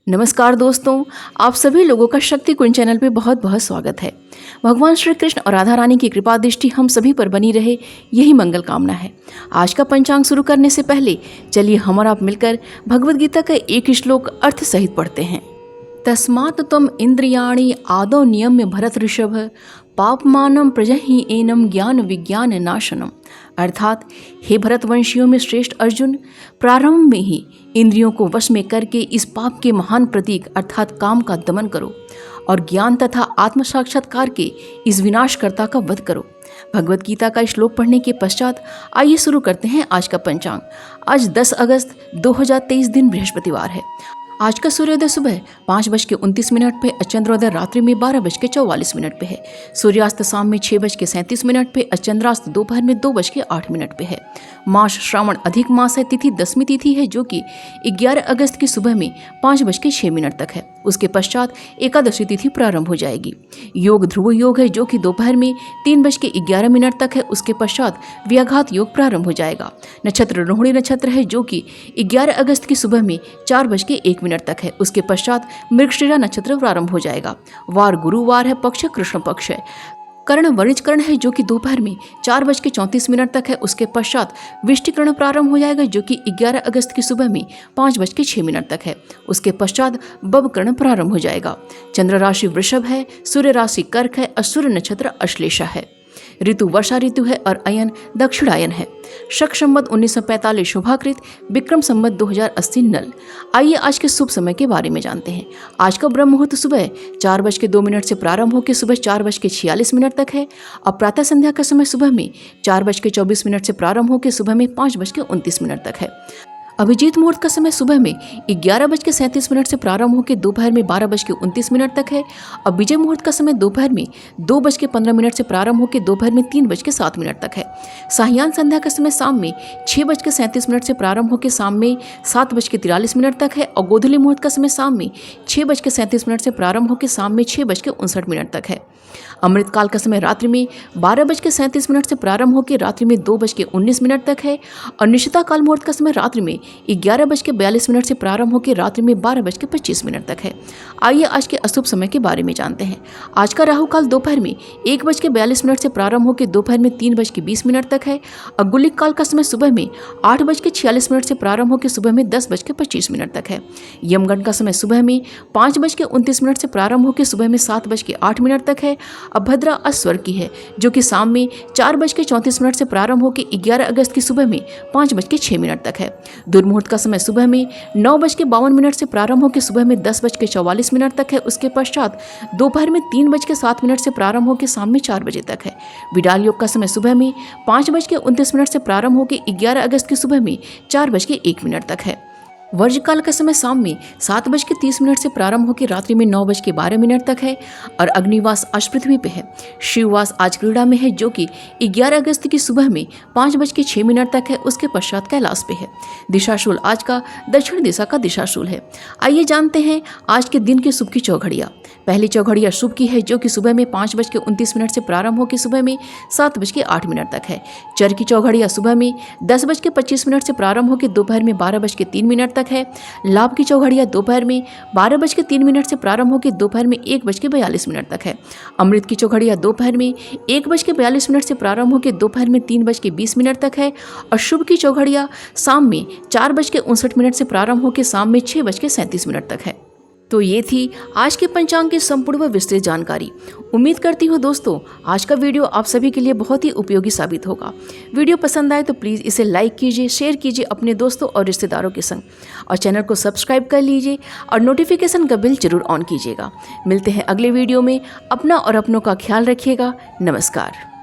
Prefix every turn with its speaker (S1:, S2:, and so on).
S1: नमस्कार दोस्तों, आप सभी लोगों का शक्ति कुंज चैनल पे बहुत बहुत स्वागत है। भगवान श्री कृष्ण और राधा रानी की कृपा दृष्टि हम सभी पर बनी रहे, यही मंगल कामना है। आज का पंचांग शुरू करने से पहले चलिए हम और आप मिलकर भगवद गीता का एक श्लोक अर्थ सहित पढ़ते हैं। तस्मात् त्वम् इंद्रियाणि आदौ नियम्य भरत ऋषभ पापमानं प्रजहि एनम ज्ञान विज्ञान नाशनम। अर्थात हे भरतवंशियों में श्रेष्ठ अर्जुन, प्रारंभ में ही इंद्रियों को वश में करके इस पाप के महान प्रतीक अर्थात काम का दमन करो और ज्ञान तथा आत्म साक्षात्कार के इस विनाशकर्ता का वध करो। भगवद गीता का श्लोक पढ़ने के पश्चात आइए शुरू करते हैं आज का पंचांग। आज 10 अगस्त 2023 दिन बृहस्पतिवार है। आज का सूर्योदय सुबह 5:29 पे, चंद्रोदय रात्रि में 12:44 पे है। सूर्यास्त शाम में 6:37 पे, चंद्रास्त दोपहर में 2:08 पे है। मास श्रावण अधिक मास है। तिथि दसवीं तिथि है जो कि 11 अगस्त की सुबह में 5:06 तक है। उसके पश्चात एकादशी तिथि प्रारंभ हो जाएगी। योग ध्रुव योग है जो कि दोपहर में 3:11 तक है। उसके पश्चात व्याघात योग प्रारंभ हो जाएगा। नक्षत्र रोहिणी नक्षत्र है जो कि 11 अगस्त की सुबह में 4:01 तक है। उसके पश्चात मृगशिरा नक्षत्र प्रारंभ हो जाएगा। वार गुरुवार है। पक्ष कृष्ण पक्ष है। कर्ण वणिज कर्ण है जो कि दोपहर में 4:34 तक है। उसके पश्चात विष्टिकर्ण प्रारंभ हो जाएगा जो कि 11 अगस्त की सुबह में 5:06 तक है। उसके पश्चात बबकर्ण प्रारंभ हो जाएगा। चंद्र राशि वृषभ है। सूर्य राशि कर्क है और सूर्य नक्षत्र अश्लेषा है। ऋतु वर्षा ऋतु है और अयन दक्षिणायन है। शक संवत 1945 शुभाकृत, विक्रम संवत 2080 नल। आइए आज के शुभ समय के बारे में जानते हैं। आज का ब्रह्म मुहूर्त सुबह 4:02 से प्रारंभ होकर सुबह 4:46 तक है और प्रातः संध्या का समय सुबह में 4:24 से प्रारंभ होकर सुबह में 5:29 तक है। अभिजीत मुहूर्त का समय सुबह में 11:37 से प्रारंभ होकर दोपहर में 12:29 तक है और विजय मुहूर्त का समय दोपहर में 2:15 से प्रारंभ होकर दोपहर में 3:07 तक है। साहियान संध्या का समय शाम में 6:37 से प्रारंभ होकर शाम में 7:43 तक है और गोधूली मुहूर्त का समय शाम में 6:37 से प्रारंभ होकर शाम में 6:59 तक है। अमृत काल का समय रात्रि में 12:37 से प्रारंभ होकर रात्रि में 2:19 तक है और निशिता काल मुहूर्त का समय रात्रि में 11:42 से प्रारंभ होकर रात्रि में 12:25 तक है। आइए आज के अशुभ समय के बारे में जानते हैं। आज का राहु काल दोपहर में 1:42 से प्रारंभ होकर दोपहर में 3:20 तक है और गुलिक काल का समय सुबह में 8:46 से प्रारंभ होकर सुबह में 10:25 तक है। यमगंड का समय सुबह में 5:29 से प्रारंभ होकर सुबह में 7:08 तक है। अभद्रा अस्वर की है जो कि शाम में 4:34 से प्रारंभ होकर 11 अगस्त की सुबह में 5:06 तक है। दुर्मुहूर्त का समय सुबह में 9:52 से प्रारंभ होकर सुबह में 10:44 तक है। उसके पश्चात दोपहर में 3:07 से प्रारंभ होकर शाम में 4 बजे तक है। विडाल योग का समय सुबह में 5:29 से प्रारंभ होकर 11 अगस्त की सुबह में 4:01 तक है। वर्जकाल का समय शाम में 7:30 से प्रारंभ होकर रात्रि में 9:12 तक है और अग्निवास आज पृथ्वी पे है। शिववास आज क्रीड़ा में है जो कि 11 अगस्त की सुबह में 5:06 तक है। उसके पश्चात कैलाश पे है। दिशाशूल आज का दक्षिण दिशा का दिशाशूल है। आइए जानते हैं आज के दिन की शुभ की चौघड़ियाँ। पहली चौघड़िया शुभ की है जो कि सुबह में 5:29 से प्रारंभ होकर सुबह में 7:08 तक है। चर की चौघड़िया सुबह में 10:25 से प्रारंभ होकर दोपहर में 12:03 तक है। लाभ की चौघड़िया दोपहर में 12:03 से प्रारंभ होकर दोपहर में 1:42 तक है। अमृत की चौघड़िया दोपहर में 1:42 से प्रारंभ होकर दोपहर में 3:20 तक है और शुभ की चौघड़िया शाम में 4:59 से प्रारंभ होकर शाम में 6:37 तक है। तो ये थी आज के पंचांग की संपूर्ण व विस्तृत जानकारी। उम्मीद करती हूँ दोस्तों आज का वीडियो आप सभी के लिए बहुत ही उपयोगी साबित होगा। वीडियो पसंद आए तो प्लीज़ इसे लाइक कीजिए, शेयर कीजिए अपने दोस्तों और रिश्तेदारों के संग और चैनल को सब्सक्राइब कर लीजिए और नोटिफिकेशन का बिल जरूर ऑन कीजिएगा। मिलते हैं अगले वीडियो में। अपना और अपनों का ख्याल रखिएगा। नमस्कार।